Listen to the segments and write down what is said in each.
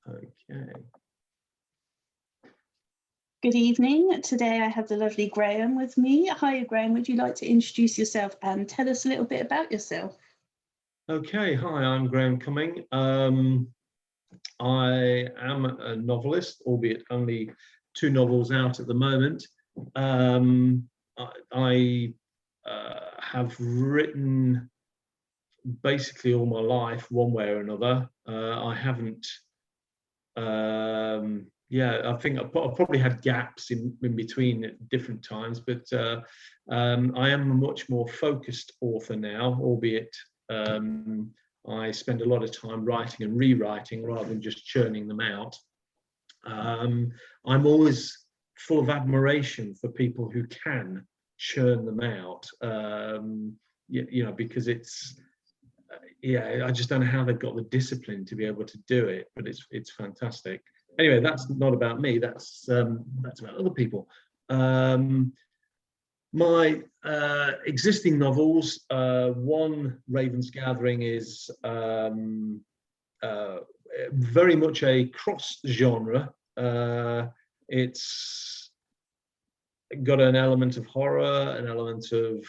Okay. Good evening. Today I have the lovely Graeme with me. Hi, Graeme. Would you like to introduce yourself and tell us a little bit about yourself? Okay. Hi, I'm Graeme Cumming. I am a novelist, albeit only 2 novels out at the moment. I have written basically all my life, one way or another. I haven't. I think I've probably had gaps in between at different times, but I am a much more focused author now, albeit I spend a lot of time writing and rewriting rather than just churning them out. I'm always full of admiration for people who can churn them out, because it's, I just don't know how they've got the discipline to be able to do it, but it's fantastic. Anyway, that's not about me. That's about other people. My existing novels, one, Raven's Gathering, is very much a cross genre. It's got an element of horror, an element of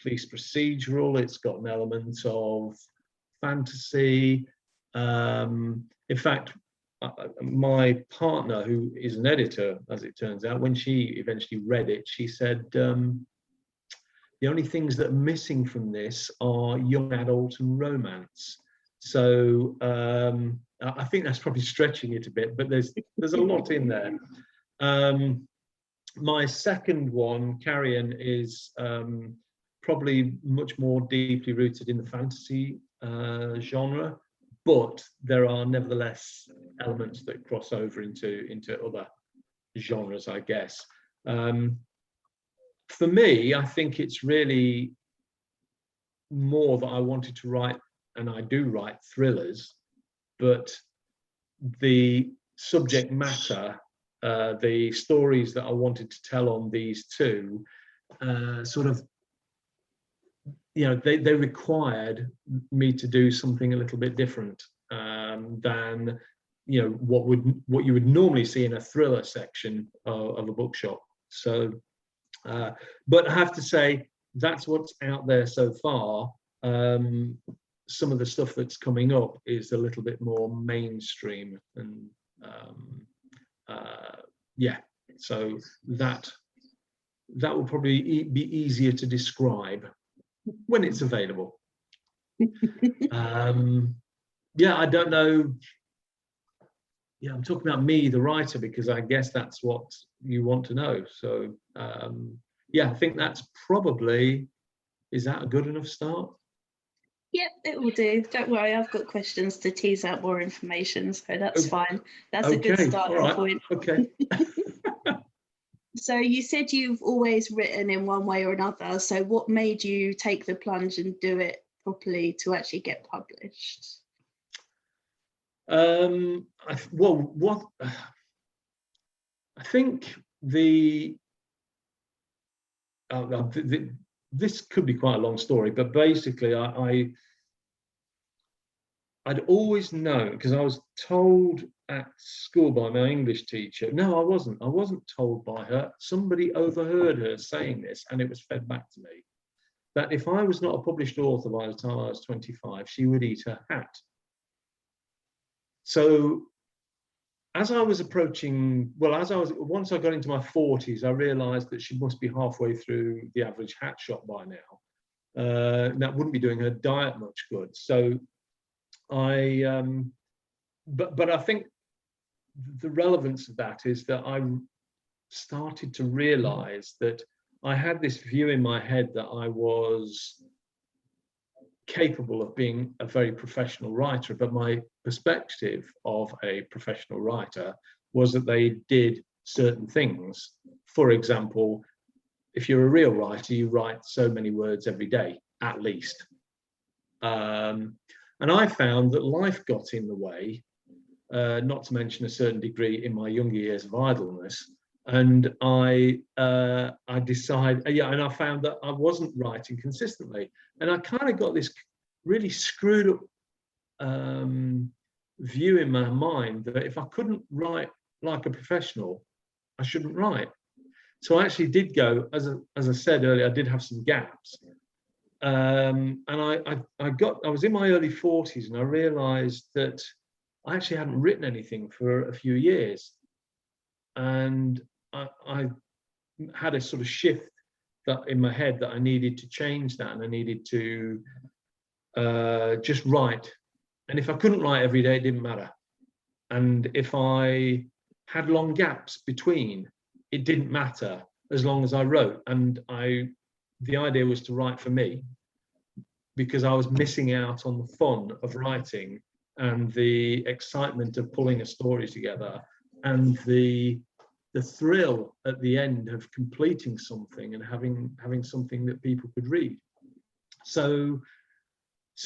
police procedural. It's got an element of fantasy. In fact, my partner, who is an editor, as it turns out, when she eventually read it, she said, the only things that are missing from this are young adult and romance. So I think that's probably stretching it a bit, but there's a lot in there. My second one, Carrion, is probably much more deeply rooted in the fantasy genre, but there are nevertheless elements that cross over into other genres, I guess. For me, I think it's really more that I wanted to write, and I do write thrillers, but the subject matter, the stories that I wanted to tell on these two, they required me to do something a little bit different than what you would normally see in a thriller section of a bookshop. So, but I have to say that's what's out there so far. Some of the stuff that's coming up is a little bit more mainstream, and so that will probably be easier to describe when it's available. I don't know. I'm talking about me, the writer, because I guess that's what you want to know. So I think that's probably, is that a good enough start? Yep, it will do. Don't worry, I've got questions to tease out more information, so that's fine. That's a good starting point. Okay. So you said you've always written in one way or another. So what made you take the plunge and do it properly to actually get published? I think this could be quite a long story, but basically I'd always known, because I was told at school by my English teacher. No, I wasn't told by her. Somebody overheard her saying this, and it was fed back to me, that if I was not a published author by the time I was 25, she would eat her hat. So once I got into my 40s, I realized that she must be halfway through the average hat shop by now. That wouldn't be doing her diet much good. So but I think the relevance of that is that I started to realize that I had this view in my head that I was capable of being a very professional writer, but my perspective of a professional writer was that they did certain things. For example, if you're a real writer, you write so many words every day, at least. And I found that life got in the way, not to mention a certain degree in my younger years of idleness. And I decided, and I found that I wasn't writing consistently. And I kind of got this really screwed up view in my mind that if I couldn't write like a professional, I shouldn't write. So I actually did go, as I said earlier, I did have some gaps. And I was in my early 40s, and I realized that I actually hadn't written anything for a few years. And I had a sort of shift that in my head that I needed to change that, and I needed to just write. And if I couldn't write every day, it didn't matter. And if I had long gaps between, it didn't matter as long as I wrote. And the idea was to write for me, because I was missing out on the fun of writing and the excitement of pulling a story together, and the thrill at the end of completing something and having something that people could read. So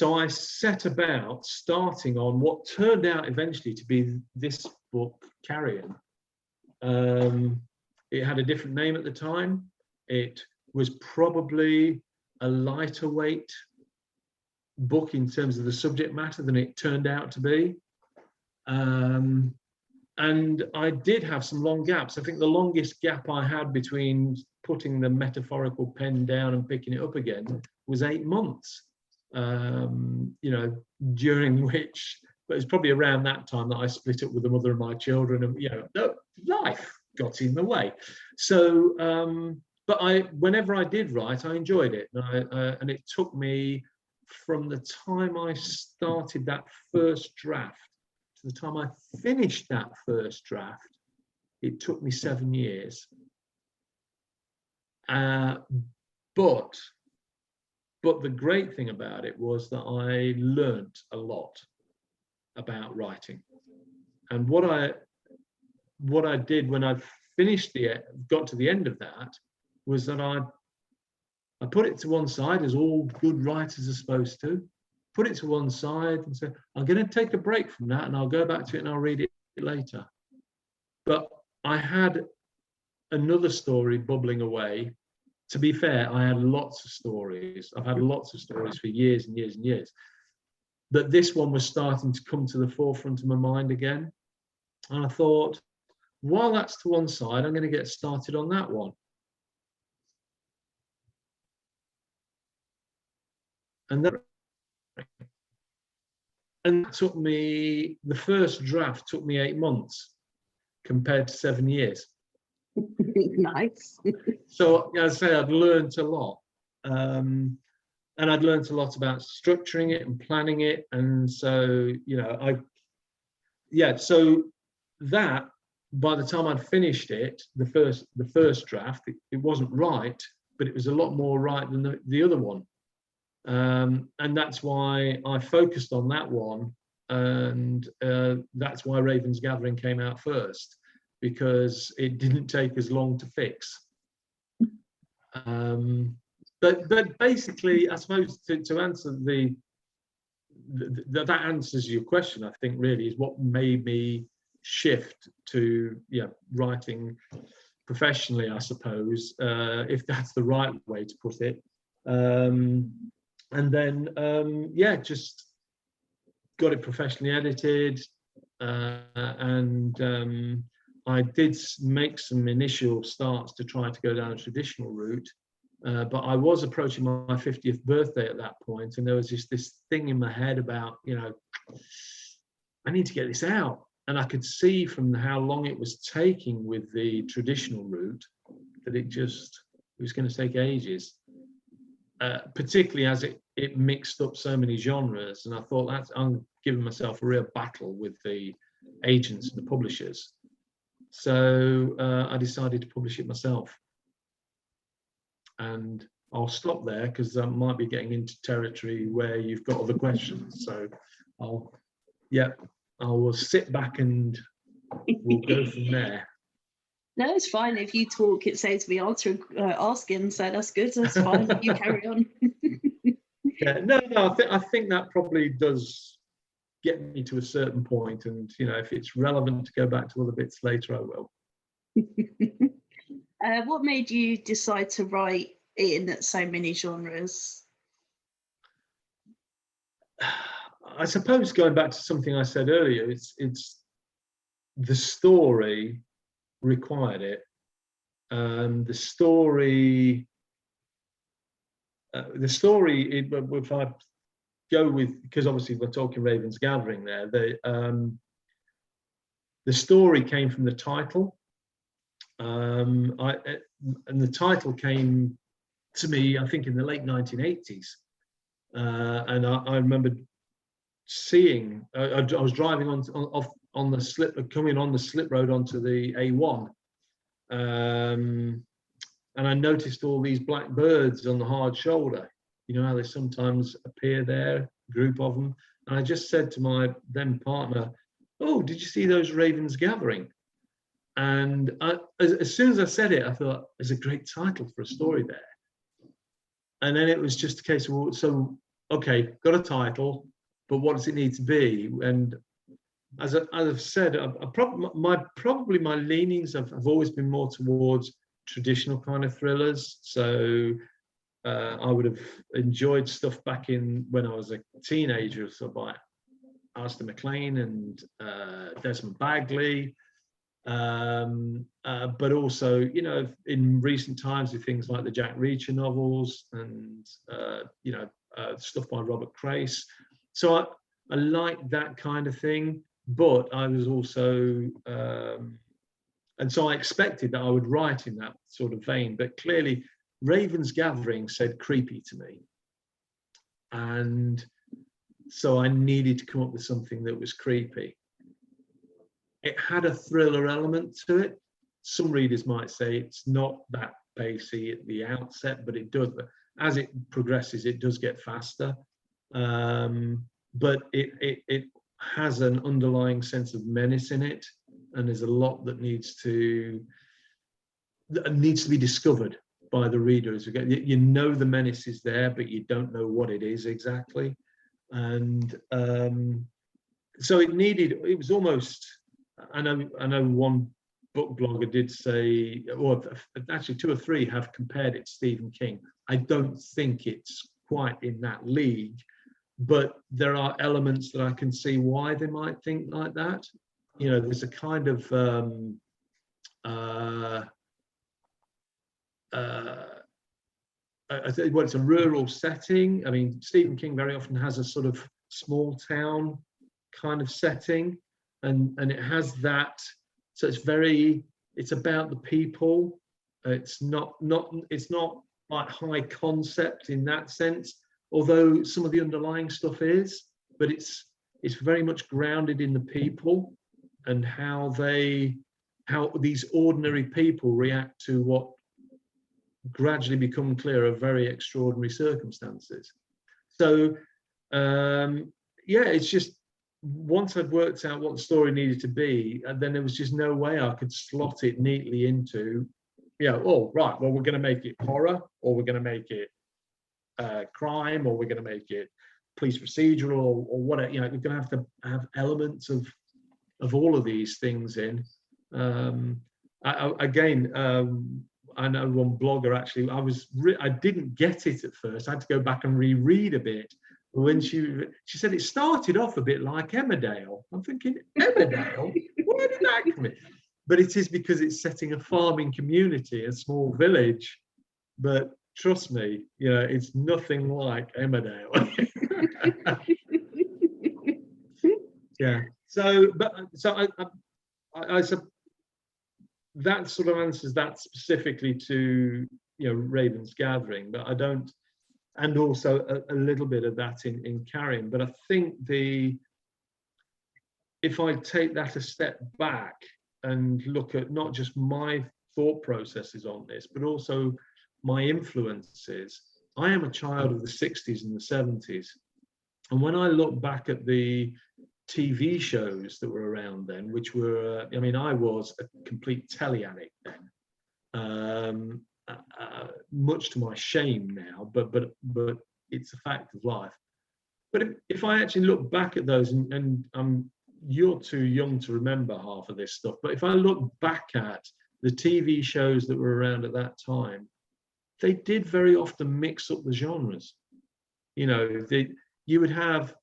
I set about starting on what turned out eventually to be this book, Carrion. It had a different name at the time. It was probably a lighter weight book in terms of the subject matter than it turned out to be. And I did have some long gaps. I think the longest gap I had between putting the metaphorical pen down and picking it up again was 8 months. During which, but it's probably around that time that I split up with the mother of my children, and life got in the way. So, but whenever I did write, I enjoyed it, and it took me from the time I started that first draft to the time I finished that first draft, it took me 7 years. But the great thing about it was that I learned a lot about writing. And what I did when I got to the end of that, was that I put it to one side, as all good writers are supposed to, put it to one side and say, I'm going to take a break from that, and I'll go back to it and I'll read it later. But I had another story bubbling away. To be fair, I had lots of stories. I've had lots of stories for years and years and years. But this one was starting to come to the forefront of my mind again. And I thought, while that's to one side, I'm going to get started on that one. And that took me, the first draft took me 8 months compared to 7 years. Nice. So as I say, I'd learned a lot. And I'd learned a lot about structuring it and planning it. And so, so that, by the time I'd finished it, the first draft, it wasn't right, but it was a lot more right than the other one. And that's why I focused on that one. And that's why Raven's Gathering came out first, because it didn't take as long to fix. But basically, I suppose to answer that answers your question, I think really is what made me shift to writing professionally, I suppose, if that's the right way to put it. And then just got it professionally edited, and I did make some initial starts to try to go down a traditional route. But I was approaching my 50th birthday at that point, and there was just this thing in my head about, I need to get this out. And I could see from how long it was taking with the traditional route that it was going to take ages, particularly as it mixed up so many genres. And I thought, I'm giving myself a real battle with the agents and the publishers. So I decided to publish it myself. And I'll stop there because I might be getting into territory where you've got other questions. So I will sit back and we'll go from there. No, it's fine. If you talk, it saves me asking. So that's good. That's fine. You carry on. I think that probably does get me to a certain point. And, if it's relevant to go back to other bits later, I will. What made you decide to write in so many genres? I suppose going back to something I said earlier, it's the story required it. The story, if I go with, because obviously we're talking Raven's Gathering there, the story came from the title. And the title came to me, I think, in the late 1980s. And I remember seeing, I was driving on the slip, coming on the slip road onto the A1. And I noticed all these black birds on the hard shoulder. You know how they sometimes appear there, a group of them. And I just said to my then partner, "Oh, did you see those Ravens Gathering?" And as soon as I said it, I thought, there's a great title for a story there. And then it was just a case of, so, okay, got a title, but what does it need to be? And as I've said, probably my leanings have always been more towards traditional kind of thrillers. So I would have enjoyed stuff back in when I was a teenager, so by Alistair MacLean and Desmond Bagley. But also, you know, in recent times with things like the Jack Reacher novels and you know, stuff by Robert Crace. So I like that kind of thing, but I was also and so I expected that I would write in that sort of vein, but clearly Raven's Gathering said creepy to me, and so I needed to come up with something that was creepy. It had a thriller element to it. Some readers might say it's not that pacey at the outset, but it does. But as it progresses, it does get faster. But it has an underlying sense of menace in it, and there's a lot that needs to be discovered by the readers. You know the menace is there, but you don't know what it is exactly. And so it was almost, I know one book blogger did say, or actually 2 or 3 have compared it to Stephen King. I don't think it's quite in that league, but there are elements that I can see why they might think like that. You know, there's a kind of it's a rural setting. I mean, Stephen King very often has a sort of small town kind of setting, and it has that. So it's about the people. It's not like high concept in that sense, although some of the underlying stuff is, but it's very much grounded in the people and how these ordinary people react to what gradually become clear are very extraordinary circumstances. So yeah, it's just, once I'd worked out what the story needed to be, then there was just no way I could slot it neatly into, you know, oh right, well, we're going to make it horror, or we're going to make it crime, or we're going to make it police procedural, or whatever. You know, we're going to have elements of all of these things in. I know one blogger actually, I didn't get it at first. I had to go back and reread a bit. When she said it started off a bit like Emmerdale. I'm thinking, Emmerdale? Where did that come in? But it is because it's setting a farming community, a small village. But trust me, you know, it's nothing like Emmerdale. Yeah. So that sort of answers that specifically to, you know, Raven's Gathering, but I don't, and also a little bit of that in Carrion. But I think if I take that a step back and look at not just my thought processes on this, but also my influences, I am a child of the 60s and the 70s. And when I look back at the TV shows that were around then, which were, I mean, I was a complete telly addict then, much to my shame now, but it's a fact of life. But if I actually look back at those, and you're too young to remember half of this stuff, but if I look back at the TV shows that were around at that time, they did very often mix up the genres. You know, you would have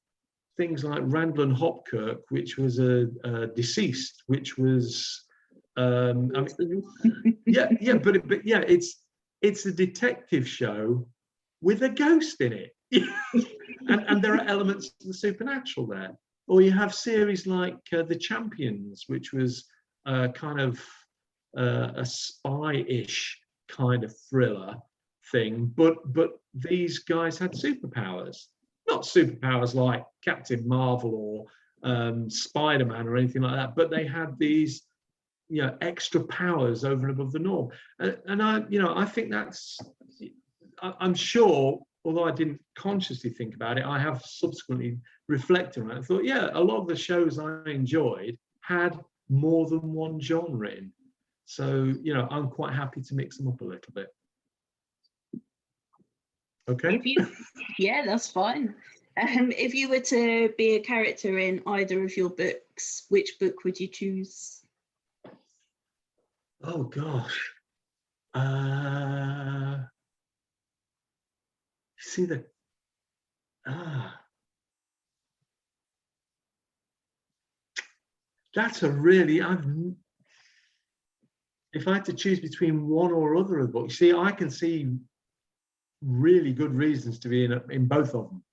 things like Randall and Hopkirk, which was a deceased, which was I mean, yeah, but yeah, it's a detective show with a ghost in it, and there are elements of the supernatural there. Or you have series like The Champions, which was kind of a spy-ish kind of thriller thing, but these guys had superpowers, not superpowers like Captain Marvel or Spider-Man or anything like that, but they had these, you know, extra powers over and above the norm. And I think that's, I'm sure, although I didn't consciously think about it, I have subsequently reflected on it. I thought, yeah, a lot of the shows I enjoyed had more than one genre in. So, you know, I'm quite happy to mix them up a little bit. Okay. Yeah, that's fine. If you were to be a character in either of your books, which book would you choose? Oh gosh. See the that's a really, if I had to choose between one or other of the books, see, I can see really good reasons to be in both of them.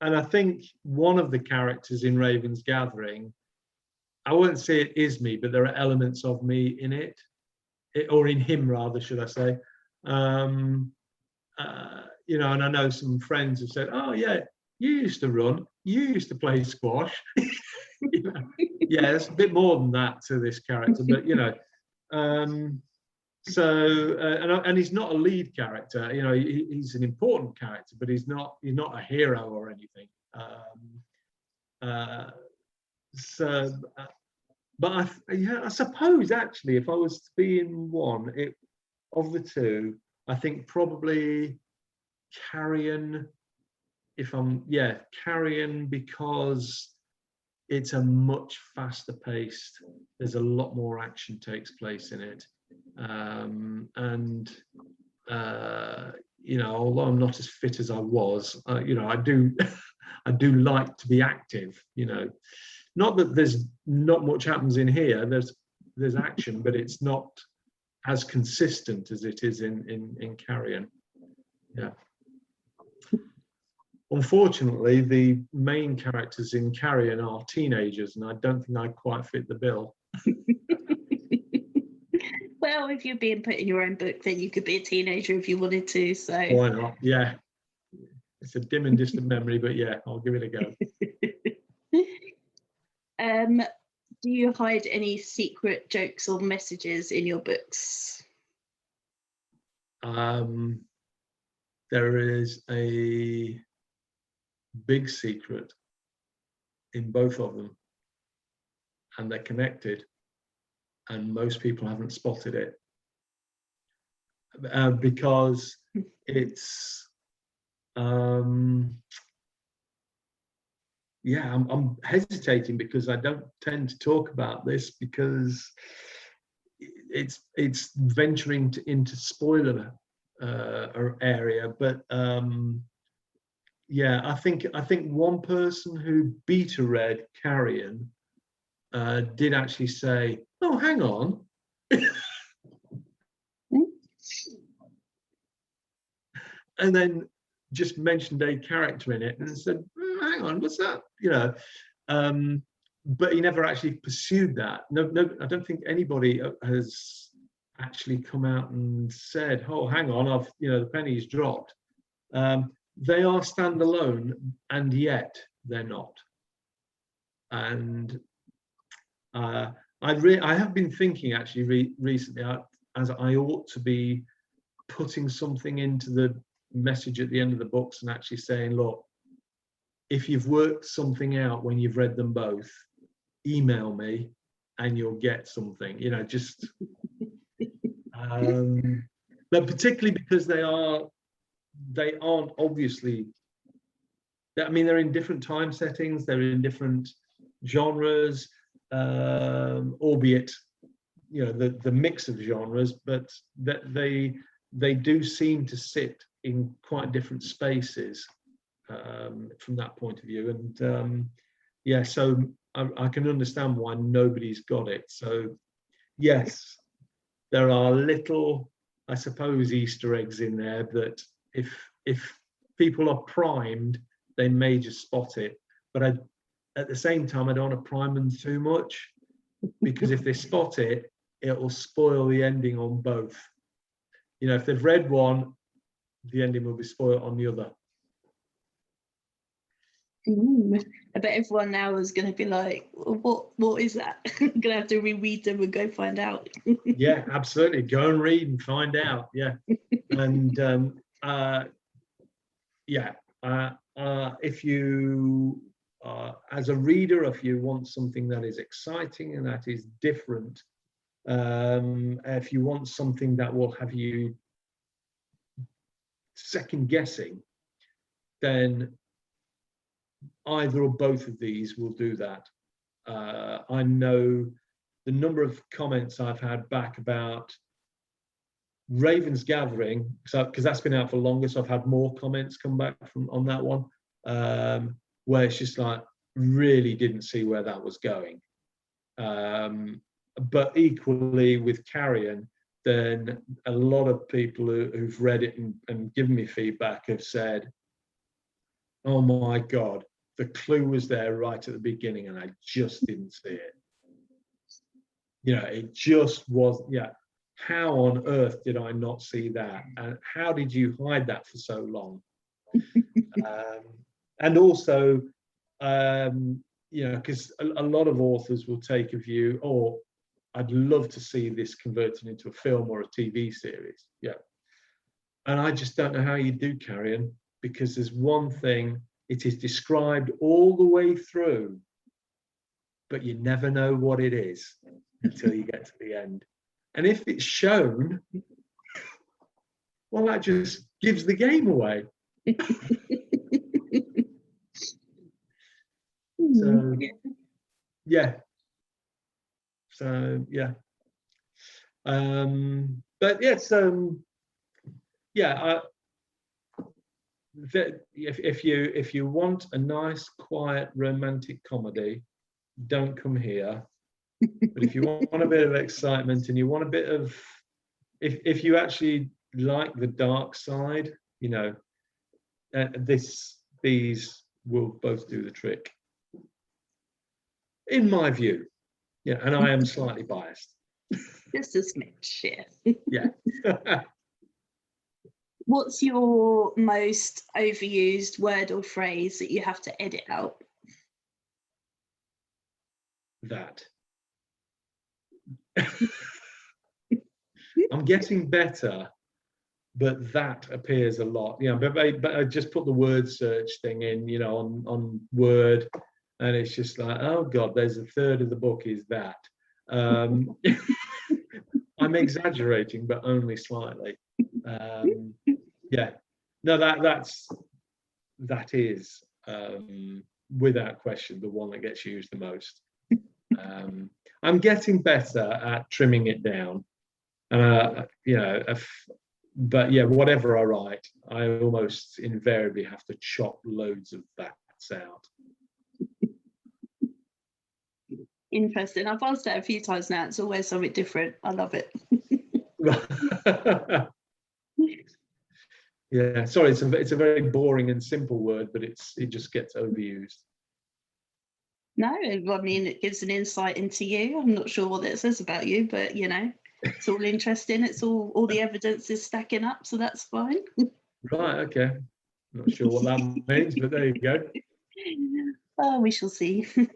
And I think one of the characters in Raven's Gathering, I wouldn't say it is me, but there are elements of me in it, or in him rather, should I say. You know, and I know some friends have said, oh yeah, you used to run, you used to play squash. You know, yeah, there's a bit more than that to this character, but you know, and he's not a lead character. You know, he's an important character, but he's not a hero or anything. But I suppose actually, if I was to be in one of the two, I think probably Carrion. Carrion, because it's a much faster paced. There's a lot more action takes place in it, and you know, although I'm not as fit as I was, you know, I do I do like to be active. You know, not that there's not much happens in here. There's action, but it's not as consistent as it is in Carrion. Yeah. Unfortunately, the main characters in Carrion are teenagers, and I don't think I quite fit the bill. Well, if you're being put in your own book, then you could be a teenager if you wanted to. So why not? Yeah, it's a dim and distant memory, but yeah, I'll give it a go. Do you hide any secret jokes or messages in your books? There is a big secret in both of them, and they're connected, and most people haven't spotted it because it's yeah, I'm hesitating because I don't tend to talk about this because it's venturing into spoiler area, but yeah, I think one person who beta read Carrion did actually say, "Oh, hang on." And then just mentioned a character in it and said, "Hang on, what's that?" You know, but he never actually pursued that. No, I don't think anybody has actually come out and said, "Oh, hang on, the penny's dropped." They are standalone, and yet they're not. And I have been thinking actually recently, as I ought to be putting something into the message at the end of the books and actually saying, look, if you've worked something out when you've read them both, email me and you'll get something, you know, just but particularly because they aren't obviously, I mean, they're in different time settings, they're in different genres, albeit, you know, the mix of genres, but that they do seem to sit in quite different spaces from that point of view. And yeah, so I can understand why nobody's got it. So yes, there are little, I suppose, Easter eggs in there that if people are primed, they may just spot it. But at the same time, I don't want to prime them too much, because if they spot it, it will spoil the ending on both. You know, if they've read one, the ending will be spoiled on the other. I bet everyone now is going to be like, what is that? I'm going to have to reread them and go find out. Yeah, absolutely. Go and read and find out. Yeah. And yeah, if you, as a reader, if you want something that is exciting and that is different, if you want something that will have you second guessing, then either or both of these will do that. I know the number of comments I've had back about Raven's Gathering, because that's been out for longer, so I've had more comments come back from on that one, where it's just like, really didn't see where that was going. But equally with Carrion, then a lot of people who've read it and given me feedback have said, oh my God, the clue was there right at the beginning and I just didn't see it. You know, it just was, yeah. How on earth did I not see that? And how did you hide that for so long? And also, you know, because a lot of authors will take a view, oh, I'd love to see this converted into a film or a TV series. Yeah. And I just don't know how you do, Carrion, because there's one thing, it is described all the way through, but you never know what it is until you get to the end. And if it's shown, well, that just gives the game away. So, yeah. So, yeah. But yes, yeah. If you want a nice, quiet, romantic comedy, don't come here. But if you want a bit of excitement and you want a bit of, if you actually like the dark side, you know, these will both do the trick, in my view. Yeah, and I am slightly biased. Just a smidge, yeah. Yeah. What's your most overused word or phrase that you have to edit out? That. I'm getting better, but that appears a lot. You know, but I just put the word search thing in, you know, on Word, and it's just like, oh God, there's a third of the book is that. I'm exaggerating, but only slightly. Yeah, no, that is without question the one that gets used the most. I'm getting better at trimming it down, you know. But yeah, whatever I write, I almost invariably have to chop loads of that out. Interesting. I've asked that a few times now. It's always something different. I love it. Yeah, sorry, it's a very boring and simple word, but it just gets overused. No, I mean, it gives an insight into you. I'm not sure what it says about you, but you know, it's all interesting. It's all the evidence is stacking up, so that's fine. Right, okay. Not sure what that means, but there you go. Oh, we shall see. Do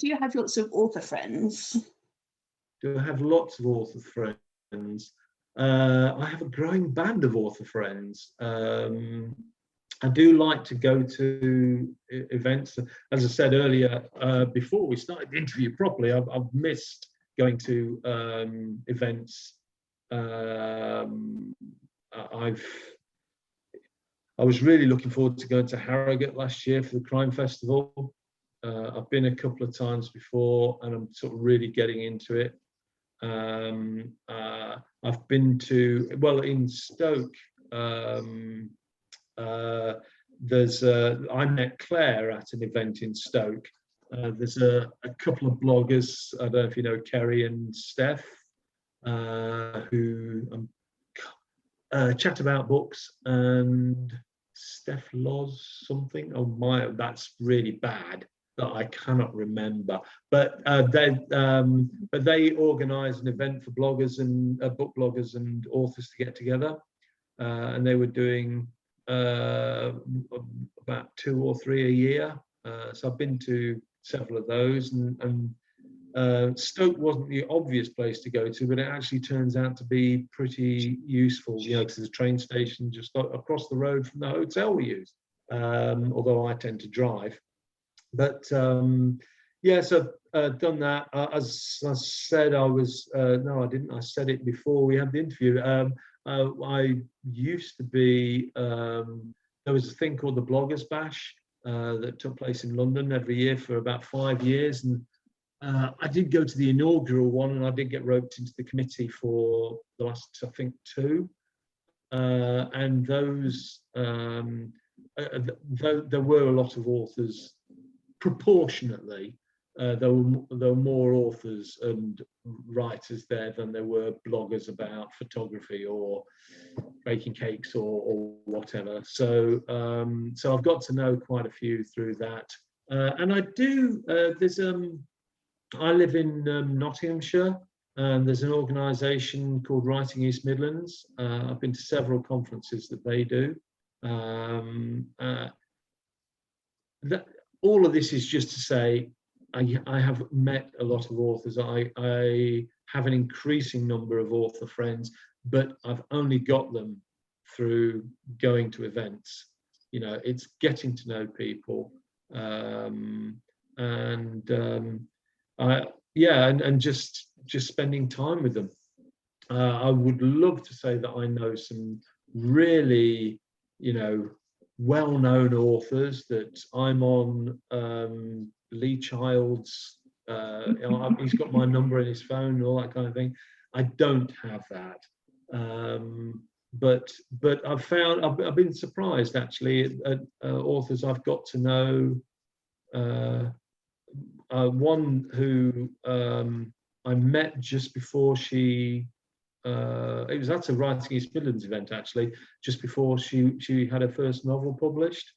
you have lots of author friends? Do I have lots of author friends? I have a growing band of author friends. I do like to go to events. As I said earlier, before we started the interview properly, I've missed going to events. I was really looking forward to going to Harrogate last year for the Crime Festival. I've been a couple of times before, and I'm sort of really getting into it. I've been to, well, in Stoke, I met Claire at an event in Stoke. There's a couple of bloggers, I don't know if you know Kerry and Steph, who chat about books, and Steph Loz something. Oh my, that's really bad that I cannot remember. But they organise an event for bloggers and book bloggers and authors to get together, and they were doing about 2 or 3 a year. So I've been to several of those, and Stoke wasn't the obvious place to go to, but it actually turns out to be pretty useful, you know, because there's a train station just across the road from the hotel we use, although I tend to drive. But yeah, so done that. As I said, I was, no, I didn't. I said it before we had the interview. I used to be, there was a thing called the Bloggers Bash that took place in London every year for about 5 years. And I did go to the inaugural one, and I did get roped into the committee for the last, I think, 2. And those, there were a lot of authors, proportionately. There were more authors and writers there than there were bloggers about photography or baking cakes or whatever. So so I've got to know quite a few through that. And I do, I live in Nottinghamshire, and there's an organisation called Writing East Midlands. I've been to several conferences that they do. All of this is just to say, I have met a lot of authors. I have an increasing number of author friends, but I've only got them through going to events. You know, it's getting to know people, and just spending time with them. I would love to say that I know some really, you know, well-known authors that I'm on Lee Child's, he's got my number in his phone and all that kind of thing. I don't have that. But I've been surprised actually at authors I've got to know. One who I met just before she, it was at a Writing East Midlands event actually, just before she had her first novel published.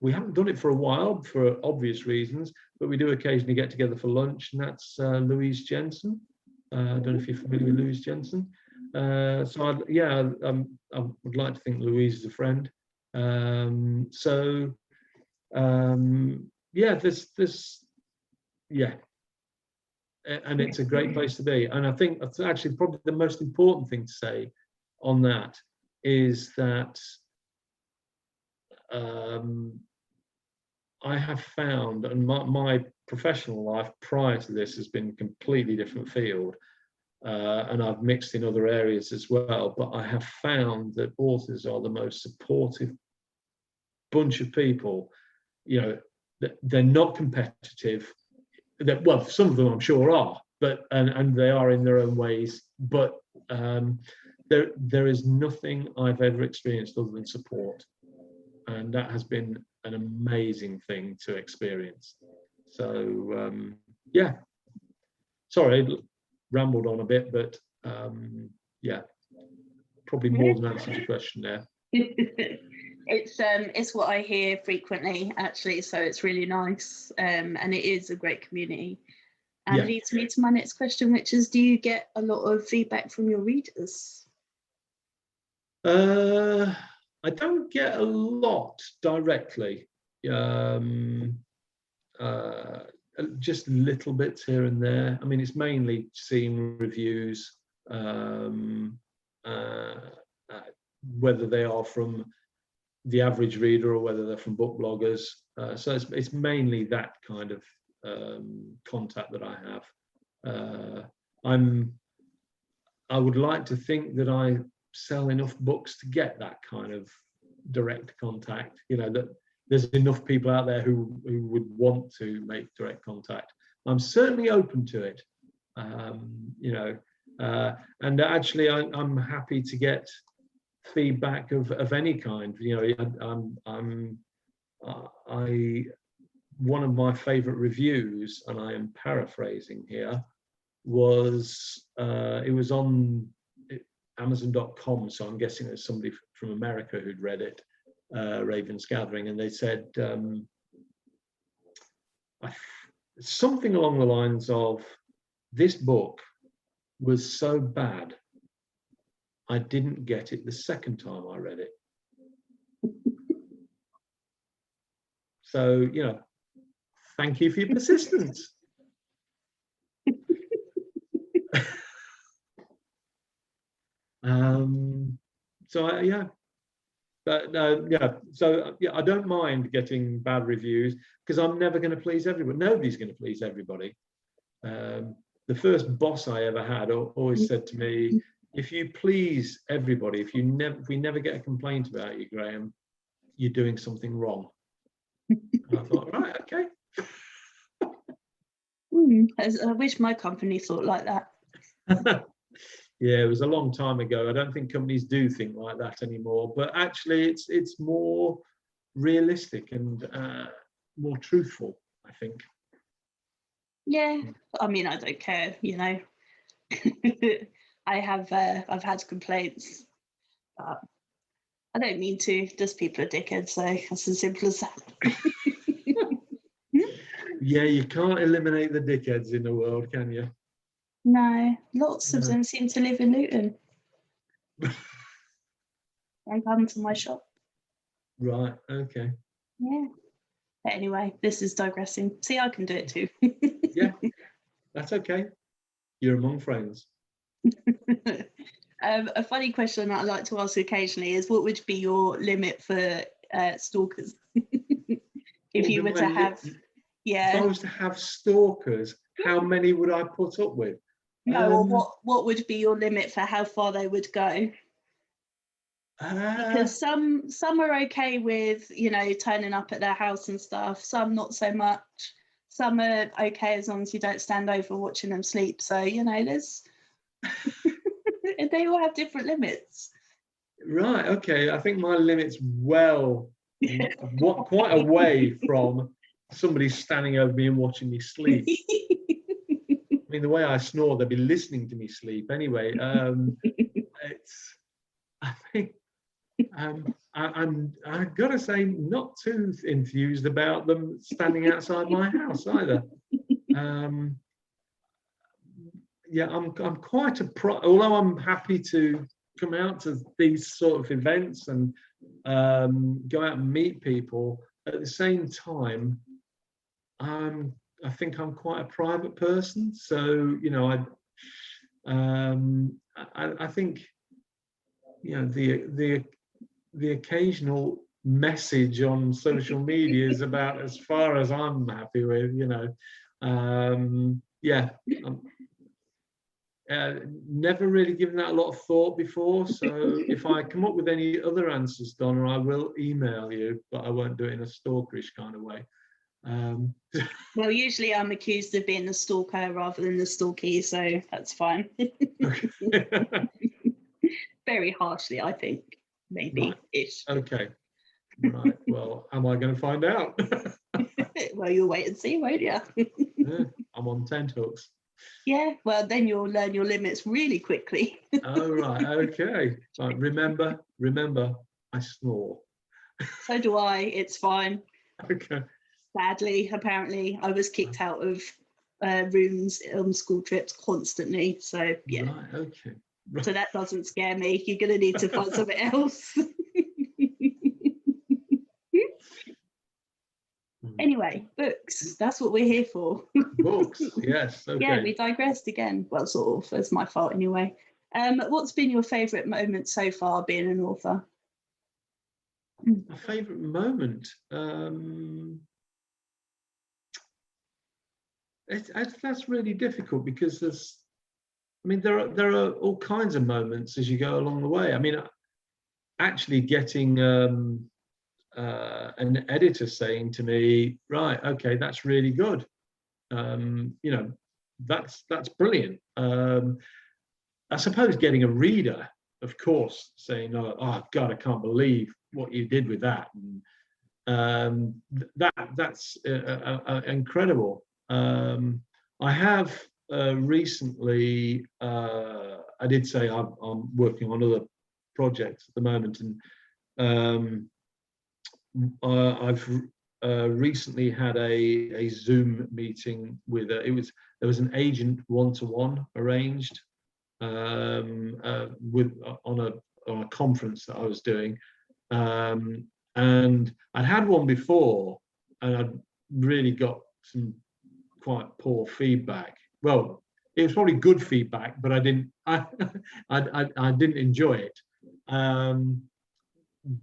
We haven't done it for a while for obvious reasons, but we do occasionally get together for lunch, and that's Louise Jensen. I don't know if you're familiar with Louise Jensen. So I would like to think Louise is a friend. Yeah, and it's a great place to be. And I think that's actually probably the most important thing to say on that is that I have found, and my professional life prior to this has been a completely different field, and I've mixed in other areas as well, but I have found that authors are the most supportive bunch of people. You know, they're not competitive. Well, some of them I'm sure are, but and they are in their own ways, but there is nothing I've ever experienced other than support, and that has been an amazing thing to experience. So yeah, sorry, I rambled on a bit, but yeah, probably more than answered your question there. It's what I hear frequently actually, so it's really nice, and it is a great community, and leads me to my next question, which is, do you get a lot of feedback from your readers? I don't get a lot directly, just little bits here and there. I mean, it's mainly seeing reviews, whether they are from the average reader or whether they're from book bloggers. So it's mainly that kind of contact that I have. I would like to think that I sell enough books to get that kind of direct contact, you know, that there's enough people out there who would want to make direct contact. I'm certainly open to it. You know, and actually, I'm happy to get feedback of any kind. You know, one of my favorite reviews, and I am paraphrasing here, was it was on Amazon.com, so I'm guessing there's somebody from America who'd read it, Raven's Gathering, and they said something along the lines of, this book was so bad I didn't get it the second time I read it. So, you know, thank you for your persistence. So yeah, but yeah, so yeah, I don't mind getting bad reviews because I'm never going to please everyone. Nobody's going to please everybody. The first boss I ever had always said to me, if you please everybody, if we never get a complaint about you, Graeme, you're doing something wrong. And I thought, right, okay. I wish my company thought like that. Yeah, it was a long time ago. I don't think companies do think like that anymore. But actually, it's more realistic and more truthful, I think. Yeah, I mean, I don't care, you know. I've had complaints, but I don't mean to. Just people are dickheads, so that's as simple as that. Yeah, you can't eliminate the dickheads in the world, can you? No, lots of them seem to live in Luton. They come to my shop. Right, okay. Yeah. But anyway, this is digressing. See, I can do it too. Yeah, that's okay. You're among friends. A funny question that I like to ask occasionally is, what would be your limit for stalkers? If you were to have, If I was to have stalkers, how many would I put up with? No, or what would be your limit for how far they would go? Because some are okay with, you know, turning up at their house and stuff. Some not so much. Some are okay as long as you don't stand over watching them sleep. So, you know, there's they all have different limits. Right. Okay. I think my limit's quite away from somebody standing over me and watching me sleep. I mean, the way I snore, they'd be listening to me sleep anyway. I think I've got to say, not too enthused about them standing outside my house either. Yeah, I'm quite although I'm happy to come out to these sort of events and go out and meet people. At the same time, I think I'm quite a private person. So, you know, I think, you know, the occasional message on social media is about as far as I'm happy with, you know. Yeah. Never really given that a lot of thought before. So if I come up with any other answers, Donna, I will email you, but I won't do it in a stalkerish kind of way. Well, usually I'm accused of being the stalker rather than the stalky, so that's fine. Very harshly, I think, maybe ish. Okay. Right. Well, am I going to find out? Well, you'll wait and see, won't you? Yeah, I'm on tenterhooks. Yeah, well, then you'll learn your limits really quickly. Oh, right. Okay. Right. Remember, I snore. So do I. It's fine. Okay. Sadly, apparently, I was kicked out of rooms on school trips constantly. So, yeah. Right. Okay. Right. So that doesn't scare me. You're going to need to find something else. Anyway, books. That's what we're here for. Books. Yes. Okay. Yeah, we digressed again. Well, sort of. It's my fault anyway. What's been your favourite moment so far being an author? My favourite moment. That's really difficult because there are all kinds of moments as you go along the way. I mean, actually getting an editor saying to me, right, okay, that's really good. You know, that's brilliant. I suppose getting a reader, of course, saying, "Oh God, I can't believe what you did with that," and that's incredible. I have recently. I did say I'm working on other projects at the moment, and I've recently had a Zoom meeting with there was an agent one-to-one arranged with on a conference that I was doing, and I'd had one before, and I'd really got some quite poor feedback. Well, it was probably good feedback, but I didn't enjoy it.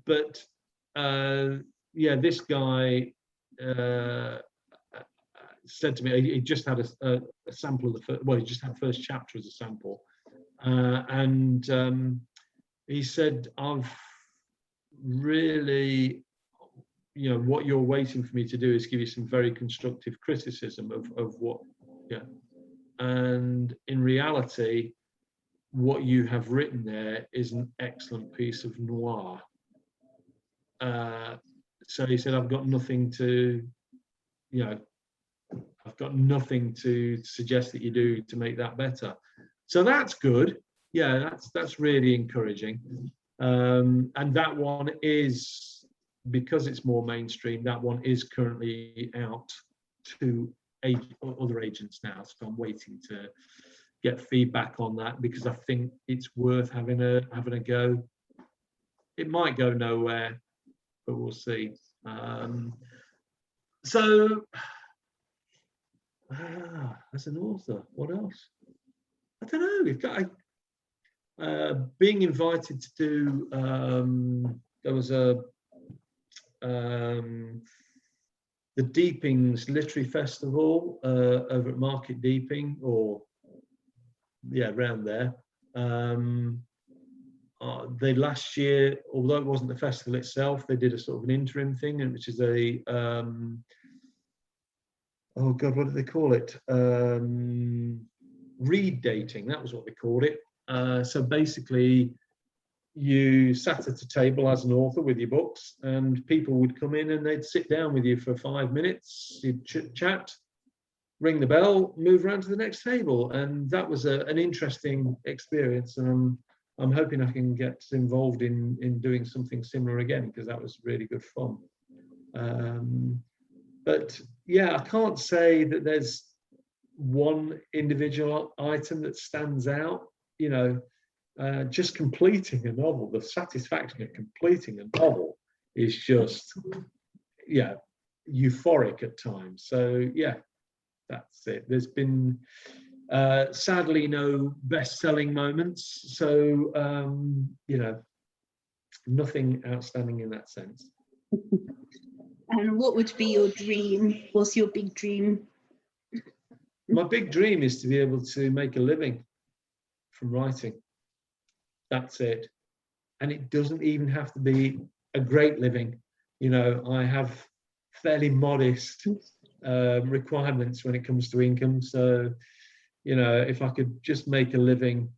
But yeah, this guy said to me he just had a sample of the first, well, he just had the first chapter as a sample, and he said, "I've really, what you're waiting for me to do is give you some very constructive criticism of what, yeah, and in reality, what you have written there is an excellent piece of noir." So he said, "I've got nothing to, I've got nothing to suggest that you do to make that better." So that's good. Yeah, that's really encouraging. And that one is, because it's more mainstream, that one is currently out to other agents now. So I'm waiting to get feedback on that, because I think it's worth having a go. It might go nowhere, but we'll see. So as an author, what else? I don't know. We've got being invited to do. There was the Deepings Literary Festival over at Market Deeping, or around there. They last year, although it wasn't the festival itself, they did a sort of an interim thing, which is a oh God, what did they call it? Read dating. That was what they called it. So basically, you sat at a table as an author with your books, and people would come in and they'd sit down with you for 5 minutes. You'd chat, ring the bell, move around to the next table, and that was an interesting experience. And I'm hoping I can get involved in doing something similar again, because that was really good fun. But yeah, I can't say that there's one individual item that stands out. Just completing a novel, the satisfaction of completing a novel is just, euphoric at times. So yeah, that's it. There's been sadly no best-selling moments, so nothing outstanding in that sense. And what would be your dream? What's your big dream? My big dream is to be able to make a living from writing. That's it. And it doesn't even have to be a great living. I have fairly modest requirements when it comes to income. So, if I could just make a living,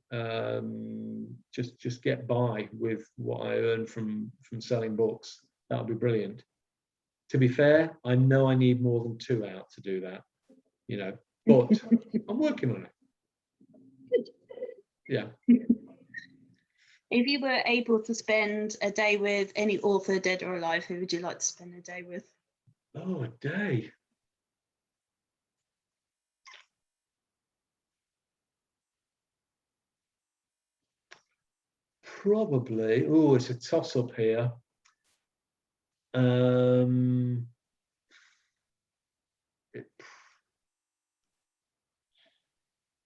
just get by with what I earn from selling books, that would be brilliant. To be fair, I know I need more than 2 out to do that, but I'm working on it. Yeah. If you were able to spend a day with any author, dead or alive, who would you like to spend a day with? Oh, a day. Probably. Oh, it's a toss-up here.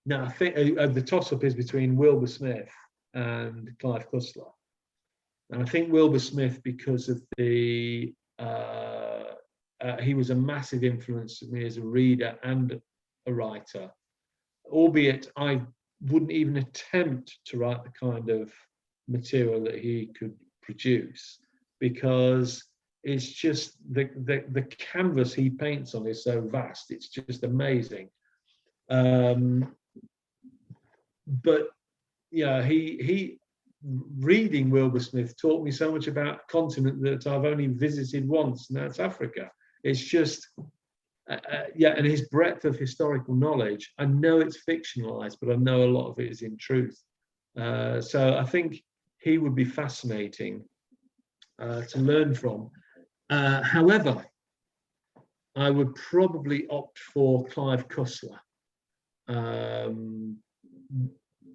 No, I think the toss-up is between Wilbur Smith and Clive Cussler. And I think Wilbur Smith, because of he was a massive influence on me as a reader and a writer, albeit I wouldn't even attempt to write the kind of material that he could produce, because it's just the canvas he paints on is so vast. It's just amazing. But yeah, he reading Wilbur Smith taught me so much about a continent that I've only visited once, and that's Africa. It's just yeah, and his breadth of historical knowledge. I know it's fictionalized, but I know a lot of it is in truth. So I think he would be fascinating to learn from. However, I would probably opt for Clive Cussler.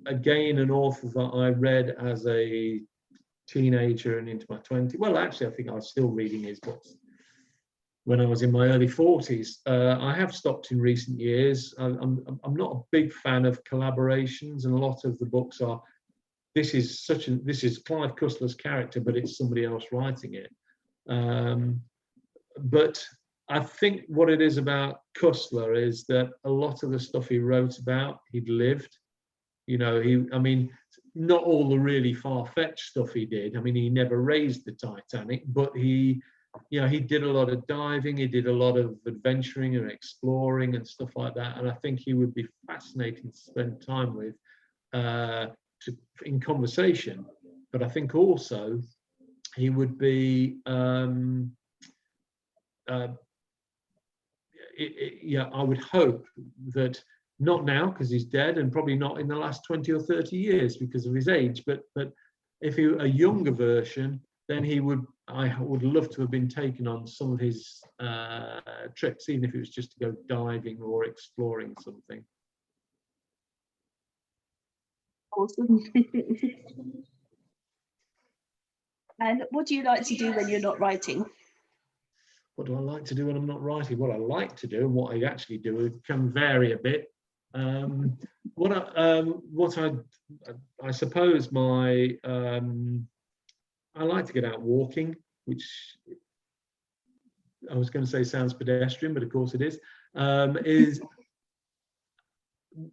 Again, an author that I read as a teenager and into my 20s. Well, actually, I think I was still reading his books when I was in my early 40s. I have stopped in recent years. I'm not a big fan of collaborations, and a lot of the books are, this is Clive Cussler's character, but it's somebody else writing it. But I think what it is about Cussler is that a lot of the stuff he wrote about, he'd lived. You know, I mean, not all the really far-fetched stuff he did. I mean, he never raised the Titanic, but he did a lot of diving, he did a lot of adventuring and exploring and stuff like that. And I think he would be fascinating to spend time with in conversation. But I think also he would be, I would hope that, not now because he's dead, and probably not in the last 20 or 30 years because of his age, but if he were a younger version, then I would love to have been taken on some of his trips, even if it was just to go diving or exploring something. Awesome. And what do you like to do when you're not writing? What do I like to do when I'm not writing? What I like to do and what I actually do can vary a bit. I suppose I like to get out walking, which I was going to say sounds pedestrian, but of course it is.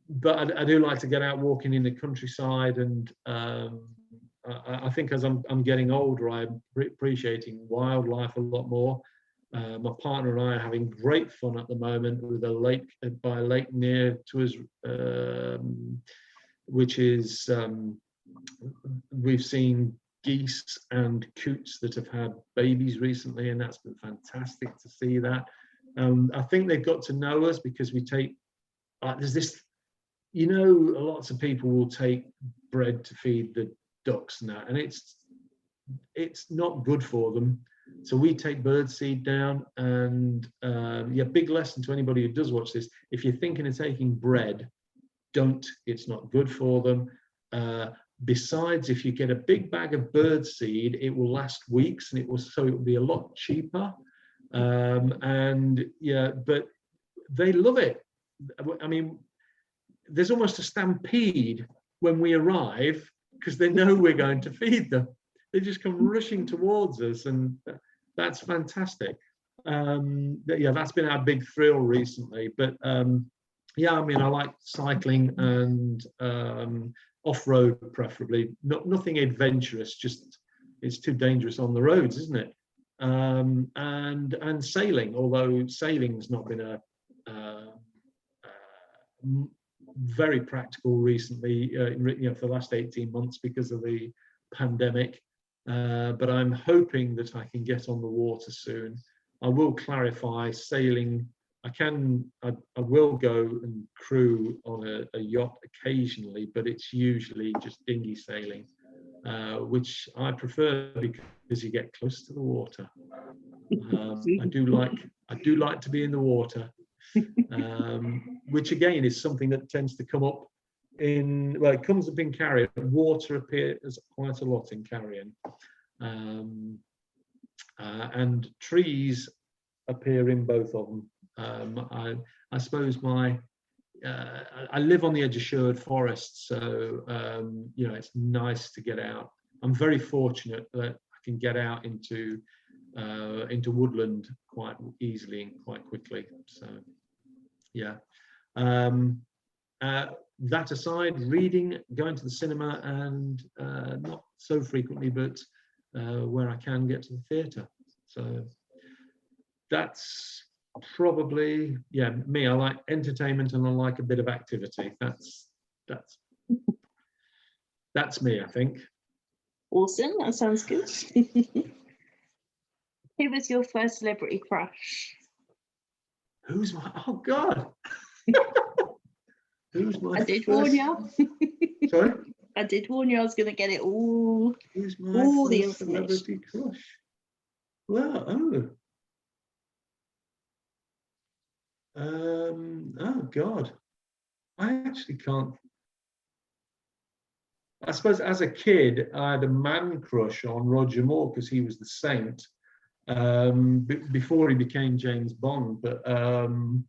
But I do like to get out walking in the countryside, and I think as I'm getting older, I'm appreciating wildlife a lot more. My partner and I are having great fun at the moment with a lake near to us, which is we've seen geese and coots that have had babies recently, and that's been fantastic to see that. I think they've got to know us because we take there's this, lots of people will take bread to feed the ducks and that, and it's not good for them. So we take bird seed down, and big lesson to anybody who does watch this: if you're thinking of taking bread, don't. It's not good for them. Besides, if you get a big bag of bird seed, it will last weeks, and it will be a lot cheaper. But they love it. I mean, there's almost a stampede when we arrive because they know we're going to feed them. They just come rushing towards us, and that's fantastic. That's been our big thrill recently. But I mean, I like cycling and off-road, preferably. Nothing adventurous. Just it's too dangerous on the roads, isn't it? And sailing, although sailing's not been a very practical recently, for the last 18 months because of the pandemic. But I'm hoping that I can get on the water soon. I will clarify, sailing, I will go and crew on a yacht occasionally, but it's usually just dinghy sailing, which I prefer because you get close to the water. I do like to be in the water, which again is something that tends to come up it comes up in Carrion. Water appears quite a lot in Carrion, and trees appear in both of them. I suppose I live on the edge of Sherwood Forest, so it's nice to get out. I'm very fortunate that I can get out into woodland quite easily and quite quickly. So yeah. That aside, reading, going to the cinema, and not so frequently, but where I can, get to the theatre. So that's probably, yeah, me. I like entertainment and I like a bit of activity. That's me, I think. Awesome, that sounds good. Who was your first celebrity crush? Who's my? Oh God. Who's my I did first? warn you. Sorry. I did warn you I was going to get it all. Who's my All the first information. celebrity crush? Well, oh God. I actually can't. I suppose as a kid, I had a man crush on Roger Moore because he was the Saint before he became James Bond. But in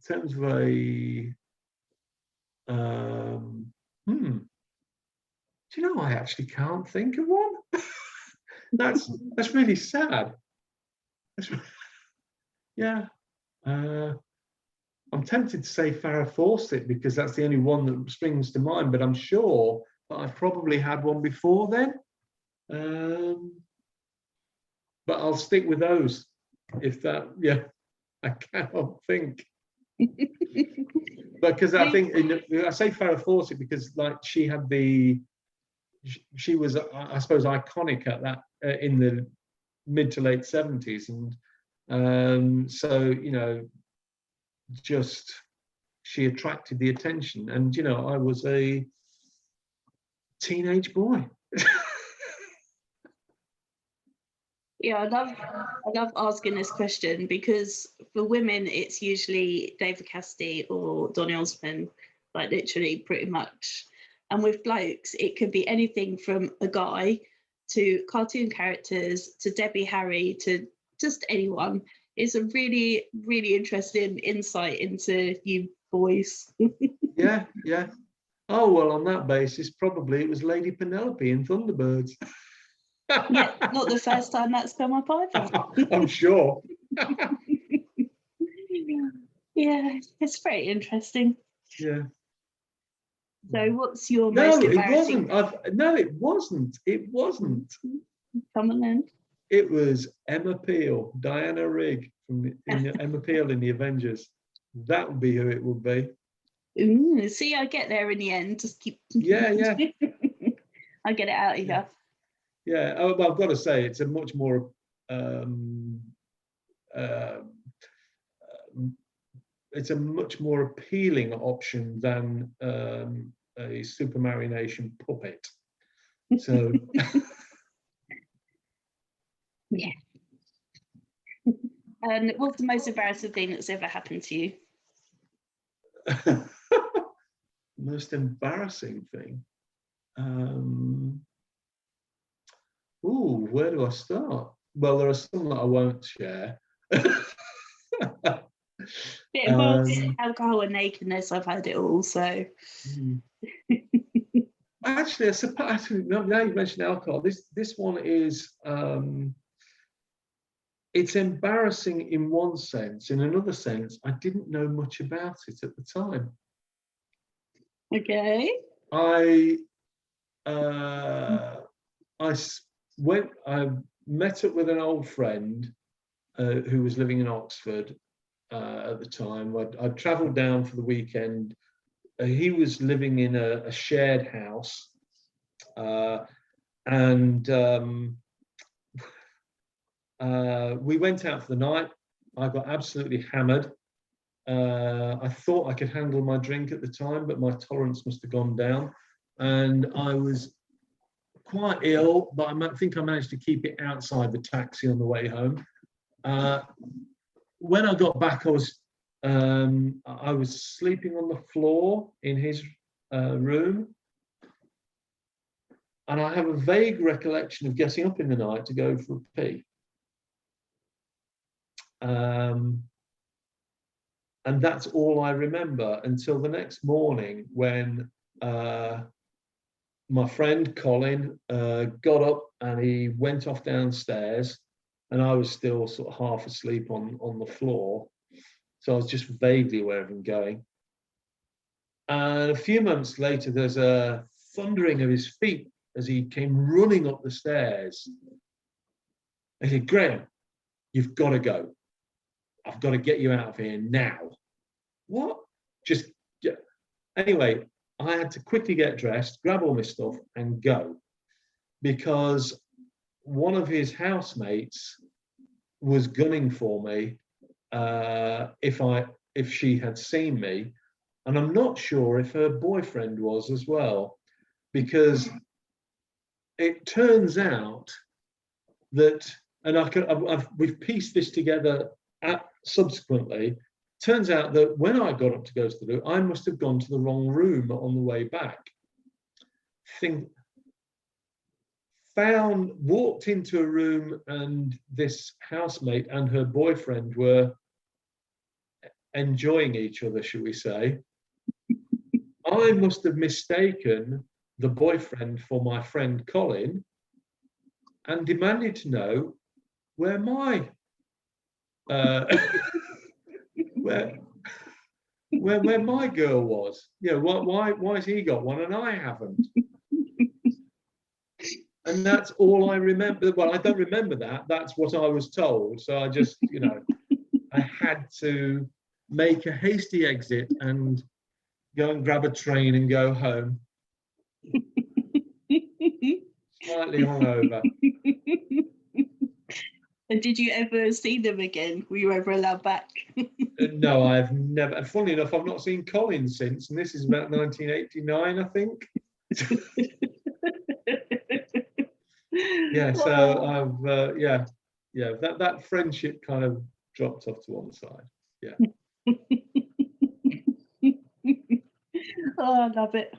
terms of a, do you know, I actually can't think of one. that's really sad. Yeah. I'm tempted to say Farrah Fawcett because that's the only one that springs to mind, but I'm sure that I probably had one before then. But I'll stick with those. If that, yeah, I cannot think. Because I think I say Farrah Fawcett because like she was, I suppose, iconic at that in the mid to late 70s, and so you know, just she attracted the attention, and you know, I was a teenage boy. Yeah, I love asking this question because for women it's usually David Cassidy or Donny Osmond, like literally pretty much. And with blokes, it could be anything from a guy to cartoon characters to Debbie Harry to just anyone. It's a really, really interesting insight into you boys. Yeah. Oh well, on that basis, probably it was Lady Penelope in Thunderbirds. Yeah, not the first time that's come up either. I'm sure. Yeah, it's very interesting. Yeah. So what's your most embarrassing? No, it wasn't. It wasn't. Come on then. It was Emma Peel, Diana Rigg Emma Peel in the Avengers. That would be who it would be. Ooh, see, I get there in the end. Just keep. Yeah. I get it out of you. Yeah. Oh, well, I've got to say, it's a much more it's a much more appealing option than a Supermarionation puppet. So Yeah. And what's the most embarrassing thing that's ever happened to you? most embarrassing thing. Where do I start? Well, there are some that I won't share. It involves alcohol and nakedness. I've had it all, so. Actually, I suppose now you mentioned alcohol. This one is it's embarrassing in one sense. In another sense, I didn't know much about it at the time. Okay. I met up with an old friend who was living in Oxford at the time. I'd travelled down for the weekend. He was living in a shared house, and we went out for the night. I got absolutely hammered. I thought I could handle my drink at the time, but my tolerance must have gone down, and I was quite ill, but I think I managed to keep it outside the taxi on the way home. When I got back, I was sleeping on the floor in his room, and I have a vague recollection of getting up in the night to go for a pee. And that's all I remember until the next morning when my friend Colin got up and he went off downstairs, and I was still sort of half asleep on the floor. So I was just vaguely aware of him going. And a few months later, there's a thundering of his feet as he came running up the stairs. I said, "Graeme, you've got to go." I've got to get you out of here now. What? Just, yeah. Anyway, I had to quickly get dressed, grab all my stuff and go, because one of his housemates was gunning for me if she had seen me. And I'm not sure if her boyfriend was as well, because it turns out that, and we've pieced this together subsequently. Turns out that when I got up to go to the loo, I must have gone to the wrong room on the way back. Walked into a room, and this housemate and her boyfriend were enjoying each other, shall we say. I must have mistaken the boyfriend for my friend Colin and demanded to know where my where my girl was. You know, why's he got one and I haven't? And that's all I remember. Well, I don't remember that. That's what I was told. So I just, you know, I had to make a hasty exit and go and grab a train and go home. Slightly hungover. And did you ever see them again? Were you ever allowed back? No, I've never. And funnily enough, I've not seen Colin since, and this is about 1989, I think. Yeah, so I've that friendship kind of dropped off to one side. Yeah. Oh, I love it.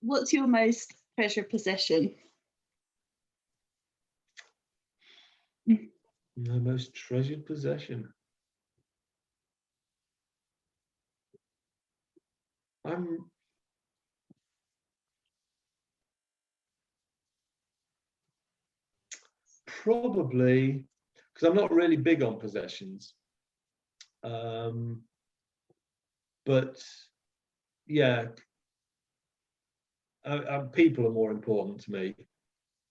What's your most treasured possession? My most treasured possession. I'm probably, because I'm not really big on possessions, but yeah, people are more important to me.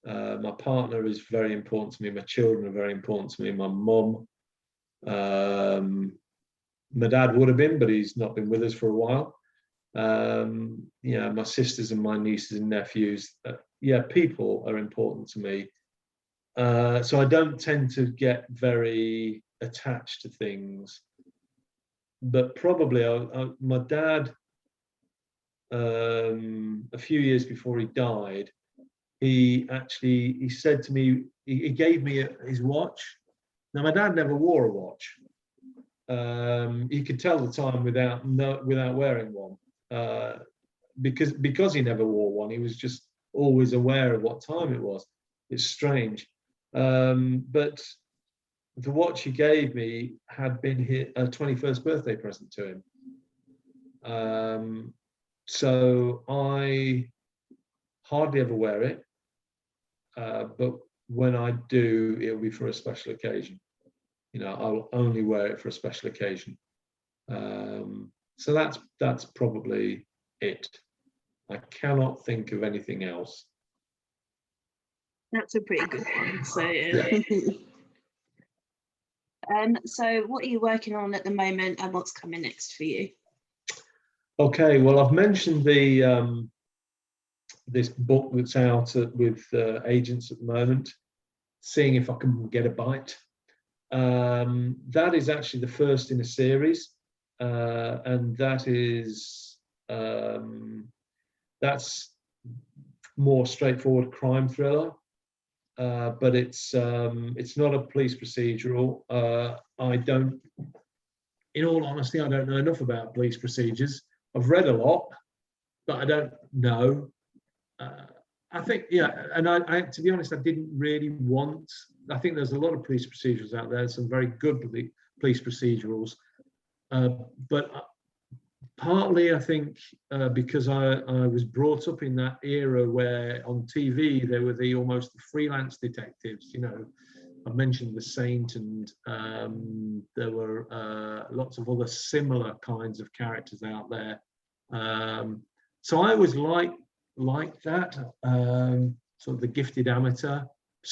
My partner is very important to me. My children are very important to me. My mum, my dad would have been, but he's not been with us for a while. Yeah, my sisters and my nieces and nephews. Yeah, people are important to me. So I don't tend to get very attached to things. But probably my dad, a few years before he died, he said to me, he gave me his watch. Now, my dad never wore a watch. He could tell the time without wearing one, because he never wore one. He was just always aware of what time it was. It's strange, but the watch he gave me had been his 21st birthday present to him. So I hardly ever wear it, but when I do, it'll be for a special occasion. You know, I'll only wear it for a special occasion. So that's probably it. I cannot think of anything else. That's a pretty good one. So, Yeah. So what are you working on at the moment, and what's coming next for you? Okay, well, I've mentioned the this book that's out with agents at the moment, seeing if I can get a bite. That is actually the first in a series, and that is that's more straightforward crime thriller, but it's not a police procedural. In all honesty, I don't know enough about police procedures. I've read a lot, but I don't know. I think, yeah, and I to be honest, I didn't really want. I think there's a lot of police procedurals out there, some very good police procedurals, but partly I think because I was brought up in that era where on TV there were almost the freelance detectives. You know, I mentioned The Saint, and there were lots of other similar kinds of characters out there. So I was like that, sort of the gifted amateur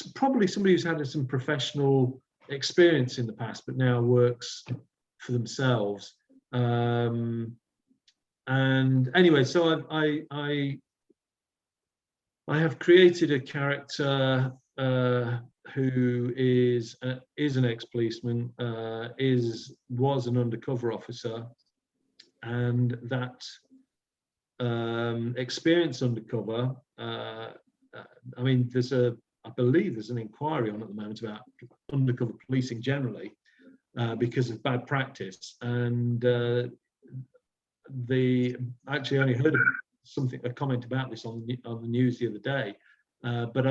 probably somebody who's had some professional experience in the past, but now works for themselves. And anyway, so I have created a character who is an ex-policeman, was an undercover officer, and that experience undercover. I mean, I believe there's an inquiry on at the moment about undercover policing generally because of bad practice, and actually only heard a comment about this on the news the other day, but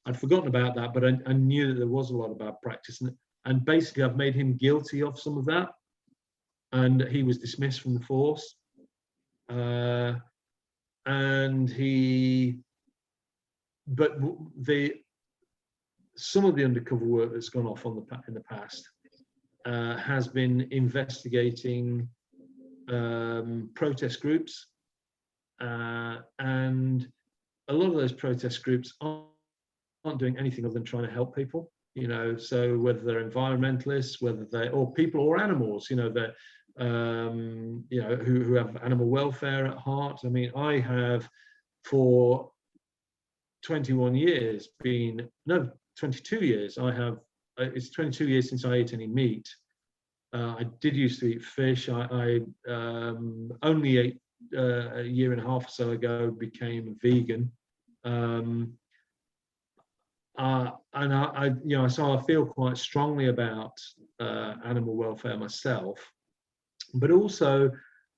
I'd forgotten about that, but I knew that there was a lot of bad practice, and basically I've made him guilty of some of that, and he was dismissed from the force, and some of the undercover work that's gone off in the past has been investigating protest groups, and a lot of those protest groups aren't doing anything other than trying to help people, so whether they're environmentalists, or people or animals, they're who have animal welfare at heart. I mean, I have for 22 years, it's 22 years since I ate any meat. I did used to eat fish. I only ate a year and a half or so ago became vegan, and so I feel quite strongly about animal welfare myself, but also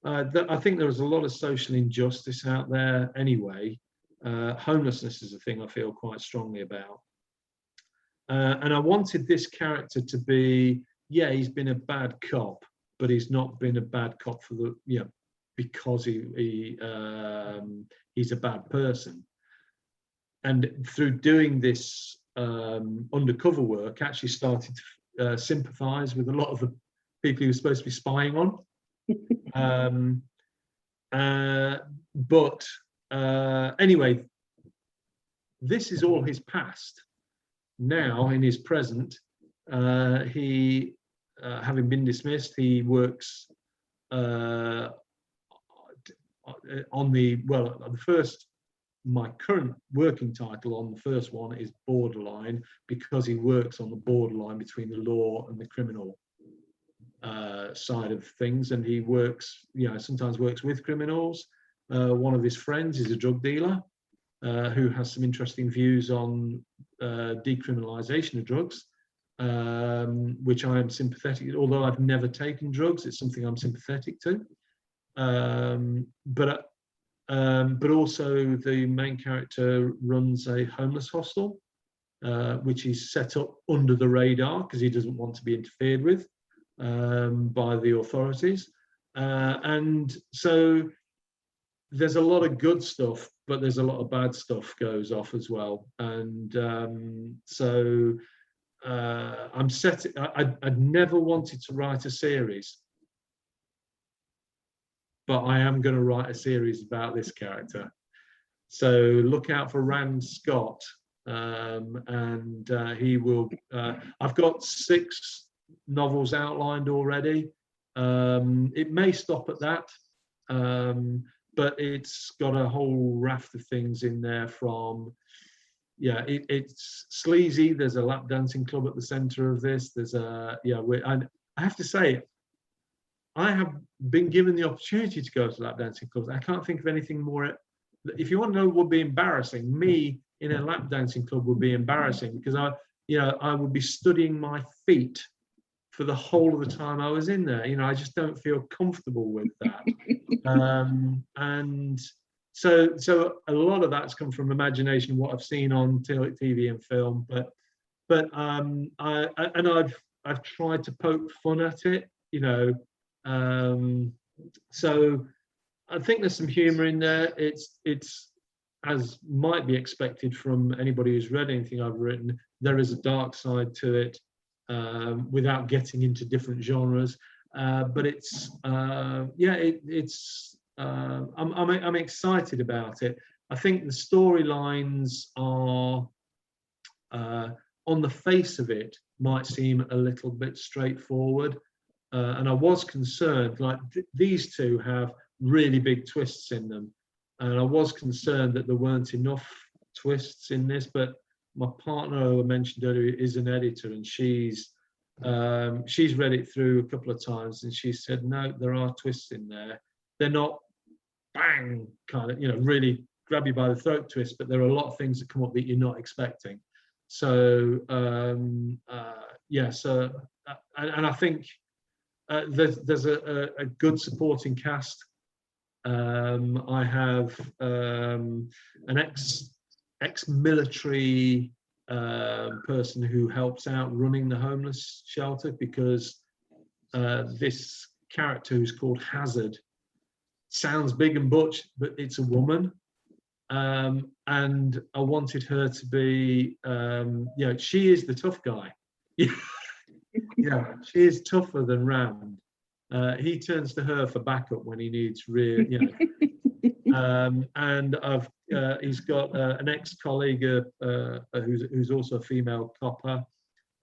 I think there is a lot of social injustice out there anyway. Homelessness is a thing I feel quite strongly about, and I wanted this character to be, he's been a bad cop, but he's not been a bad cop because he's a bad person. And through doing this undercover work, actually started to sympathise with a lot of the people he was supposed to be spying on. But anyway, this is all his past. Now, in his present, he, having been dismissed, he works my current working title on the first one is borderline, because he works on the borderline between the law and the criminal side of things, and he works, sometimes works with criminals. One of his friends is a drug dealer who has some interesting views on decriminalisation of drugs, which I am sympathetic. Although I've never taken drugs, it's something I'm sympathetic to. But also the main character runs a homeless hostel, which is set up under the radar because he doesn't want to be interfered with by the authorities. And so there's a lot of good stuff, but there's a lot of bad stuff goes off as well. And so I'd never wanted to write a series, but I am going to write a series about this character. So look out for Rand Scott, and he will. I've got 6 novels outlined already. It may stop at that, but it's got a whole raft of things in there. From it's sleazy. There's a lap dancing club at the centre of this. There's I have to say, I have been given the opportunity to go to lap dancing clubs. I can't think of anything more. If you want to know what would be embarrassing, me in a lap dancing club would be embarrassing, because I would be studying my feet for the whole of the time I was in there. I just don't feel comfortable with that. And so a lot of that's come from imagination, what I've seen on TV and film. But I've tried to poke fun at it, so I think there's some humor in there. It's as might be expected from anybody who's read anything I've written. There is a dark side to it, without getting into different genres. But it's I'm excited about it. I think the storylines are on the face of it might seem a little bit straightforward. And I was concerned, like these two have really big twists in them. And I was concerned that there weren't enough twists in this, but my partner, who I mentioned earlier, is an editor, and she's read it through a couple of times, and she said, no, there are twists in there. They're not bang, kind of, really grab you by the throat twist, but there are a lot of things that come up that you're not expecting. So, and I think there's a good supporting cast. I have an ex-military person who helps out running the homeless shelter, because this character, who's called Hazard, sounds big and butch, but it's a woman. And I wanted her to be, she is the tough guy. Yeah, she is tougher than Rand. He turns to her for backup when he needs real, and he's got an ex-colleague who's also a female copper,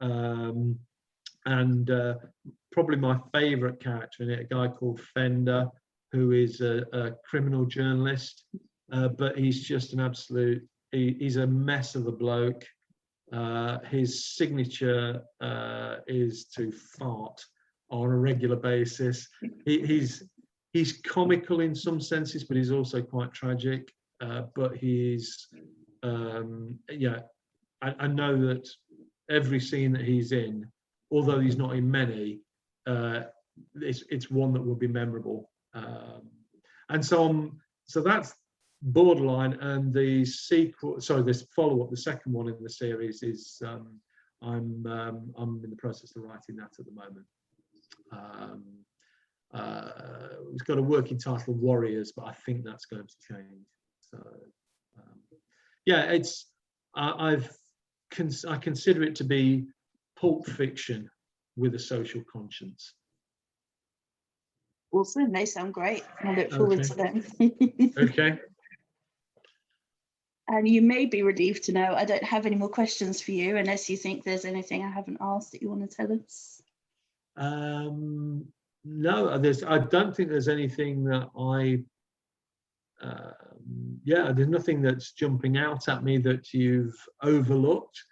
and probably my favourite character in it, a guy called Fender, who is a criminal journalist, but he's just an absolute, he's a mess of a bloke. His signature is to fart on a regular basis. He's comical in some senses, but he's also quite tragic. But he's, I know that every scene that he's in, although he's not in many, it's one that will be memorable. And so that's Borderline, and the sequel, sorry, this follow-up, the second one in the series is I'm in the process of writing that at the moment. It's got a working title, Warriors, but I think that's going to change. So it's I consider it to be pulp fiction with a social conscience. Awesome, they sound great. I look forward to them. Okay. And you may be relieved to know I don't have any more questions for you, unless you think there's anything I haven't asked that you want to tell us. No, I don't think there's anything that there's nothing that's jumping out at me that you've overlooked.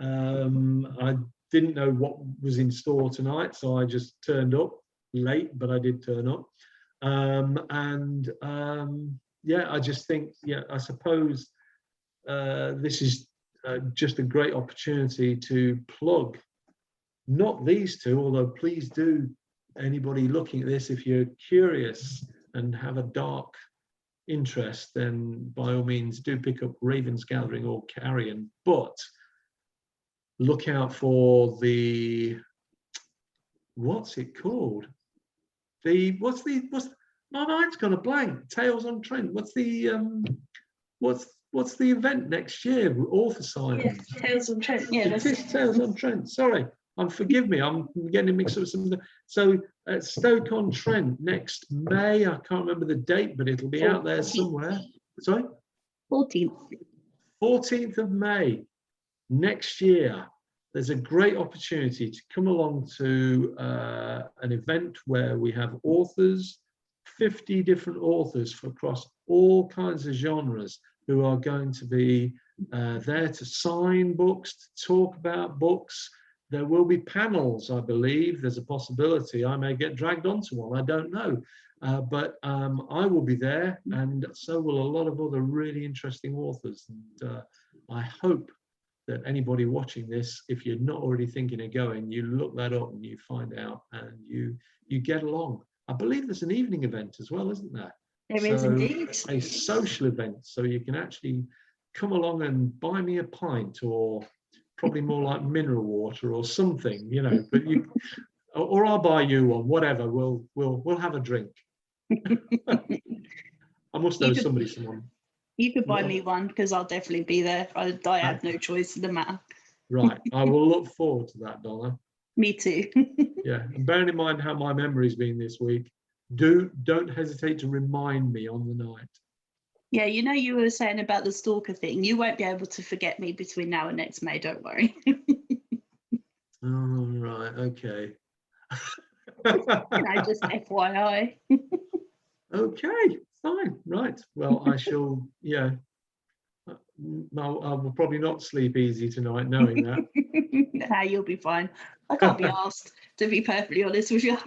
I didn't know what was in store tonight, so I just turned up late, but I did turn up. I just think, I suppose this is just a great opportunity to plug, not these two, although please do, anybody looking at this, if you're curious and have a dark interest, then by all means do pick up Raven's Gathering or Carrion, but look out for the, what's it called? My mind's gone a blank. Tales on Trent. What's the event next year? Author signing. Yeah, Tales on Trent. Yeah, it is Tales on Trent. Sorry, forgive me. I'm getting mixed up with something. So at Stoke on Trent next May. I can't remember the date, but it'll be out there somewhere. Sorry. 14th of May next year. There's a great opportunity to come along to an event where we have authors, 50 different authors across all kinds of genres, who are going to be there to sign books, to talk about books. There will be panels, I believe. There's a possibility I may get dragged onto one, I don't know. But I will be there, and so will a lot of other really interesting authors. And I hope that anybody watching this, if you're not already thinking of going, you look that up and you find out, and you get along. I believe there's an evening event as well, isn't there? There is indeed. A social event, so you can actually come along and buy me a pint, or probably more like mineral water or something, But or I'll buy you one. Whatever. We'll have a drink. I must know someone. You could buy me one, because I'll definitely be there. I have no choice in the matter. Right. I will look forward to that, Donna. Me too. Yeah. And bearing in mind how my memory's been this week, don't hesitate to remind me on the night. Yeah, you know, you were saying about the stalker thing. You won't be able to forget me between now and next May, don't worry. Oh, right, okay. Just FYI. Okay, fine, right. Well, I shall, yeah. I will probably not sleep easy tonight knowing that. Nah, you'll be fine. I can't be asked, to be perfectly honest with you.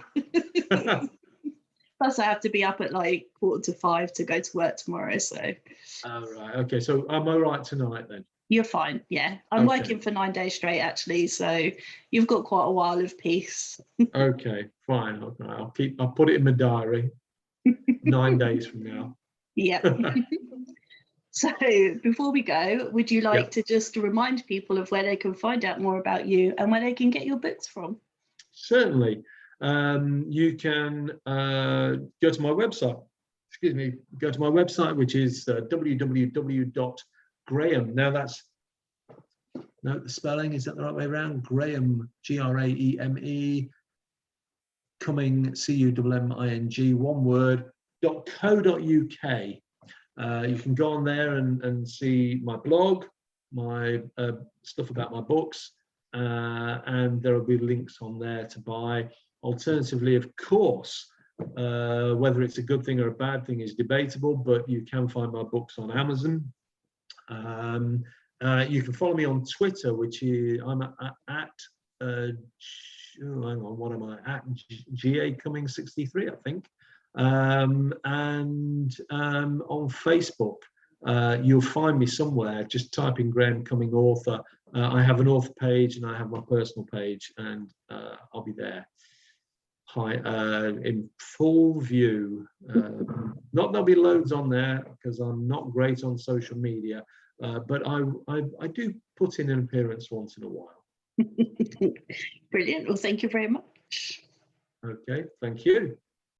Plus, I have to be up at like 4:45 to go to work tomorrow, so. Oh, right, okay, so I'm all right tonight then? You're fine, yeah. I'm Okay. working for 9 days straight, actually, so you've got quite a while of peace. Okay, fine, okay, I'll put it in my diary, 9 days from now. Yep. So before we go, would you like to just remind people of where they can find out more about you and where they can get your books from? Certainly. You can go to my website. Excuse me. Go to my website, which is www.graeme. Now that's the spelling. Is that the right way around? Graeme, Graeme, Cumming, Cumming, one word. .co.uk. You can go on there and see my blog, my stuff about my books, and there will be links on there to buy. Alternatively, of course, whether it's a good thing or a bad thing is debatable, but you can find my books on Amazon. You can follow me on Twitter, which is I'm at hang on, what am I at? GA Cumming 63, I think. And on Facebook, you'll find me somewhere. Just type in Graeme Cumming author. I have an author page and I have my personal page, and I'll be there. Hi, in full view. Not there'll be loads on there because I'm not great on social media, but I do put in an appearance once in a while. Brilliant. Well, thank you very much. Okay, thank you.